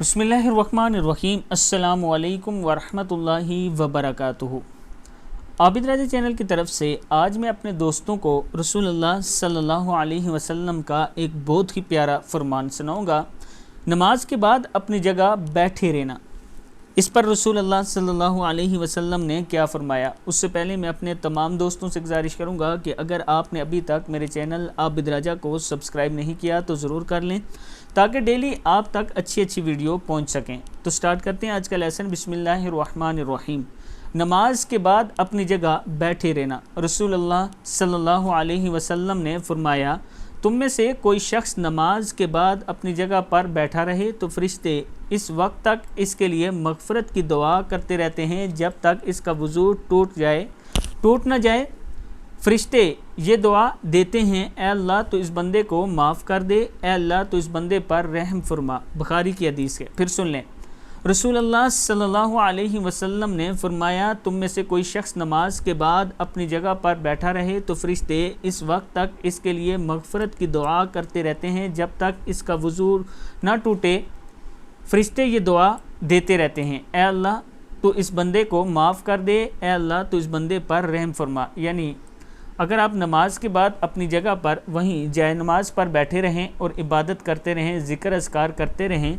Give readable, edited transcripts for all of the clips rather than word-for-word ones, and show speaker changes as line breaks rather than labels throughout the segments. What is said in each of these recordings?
बिस्मिल्लाहिर्रहमानिर्रहीम। अस्सलामु अलैकुम वरहमतुल्लाहि वबरकातुहू। आबिद राजा चैनल की तरफ से आज मैं अपने दोस्तों को रसूलुल्लाह सल्लल्लाहु अलैहि वसल्लम का एक बहुत ही प्यारा फरमान सुनाऊंगा। नमाज के बाद अपनी जगह बैठे रहना। इस पर रसूलुल्लाह सल्लल्लाहु अलैहि वसल्लम ने क्या फरमाया, उससे पहले मैं अपने तमाम दोस्तों से गुजारिश करूंगा कि अगर आपने अभी तक मेरे चैनल आबिद राजा को सब्सक्राइब नहीं किया तो ज़रूर कर लें ताकि डेली आप तक अच्छी वीडियो पहुंच सकें। तो स्टार्ट करते हैं आज का लेसन। बिस्मिल्लाहिर्रहमानिर्रहीम। नमाज के बाद अपनी जगह बैठे रहना। रसूलुल्लाह सल्लल्लाहु अलैहि वसल्लम ने फरमाया, तुम में से कोई शख्स नमाज के बाद अपनी जगह पर बैठा रहे तो फरिश्ते इस वक्त तक इसके लिए मग़फ़िरत की दुआ करते रहते हैं जब तक इसका वज़ू टूट न जाए। फरिश्ते ये दुआ देते हैं, ऐ अल्लाह तो इस बंदे को माफ़ कर दे, ऐ अल्लाह तो इस बंदे पर रहम फरमा। बुखारी की हदीस है। फिर सुन लें, रसूलुल्लाह सल्लल्लाहु अलैहि वसल्लम ने फरमाया, तुम में से कोई शख्स नमाज के बाद अपनी जगह पर बैठा रहे तो फरिश्ते इस वक्त तक इसके लिए मग़फ़िरत की दुआ करते रहते हैं जब तक इसका वज़ू न टूटे। फरिश्ते ये दुआ देते रहते हैं, ऐ अल्लाह तो इस बंदे को माफ़ कर दे, ऐ अल्लाह तो इस बंदे पर रहम फरमा। यानी अगर आप नमाज के बाद अपनी जगह पर वहीं जाए नमाज पर बैठे रहें और इबादत करते रहें, ज़िक्र अज़कार करते रहें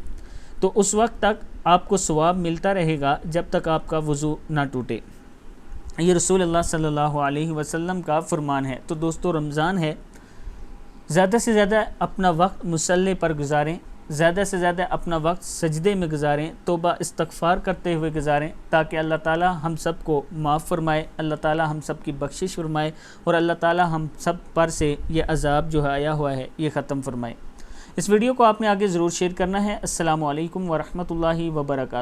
तो उस वक्त तक आपको सवाब मिलता रहेगा जब तक आपका वज़ू ना टूटे। ये रसूलुल्लाह सल्लल्लाहु अलैहि वसल्लम का फरमान है। तो दोस्तों, रमज़ान है, ज़्यादा से ज़्यादा अपना वक्त मुसल्ले पर गुजारें, ज़्यादा से ज़्यादा अपना वक्त सजदे में गुजारें, तौबा इस्तग़फ़ार करते हुए गुजारें ताकि अल्लाह ताला हम सब को माफ़ फरमाए, अल्लाह ताला हम सब की बख्शिश फरमाए और अल्लाह ताला हम सब पर से ये अज़ाब जो है आया हुआ है ये ख़त्म फरमाए। इस वीडियो को आपने आगे ज़रूर शेयर करना है। अस्सलामु अलैकुम वरहमतुल्लाहि वबरकातुहू।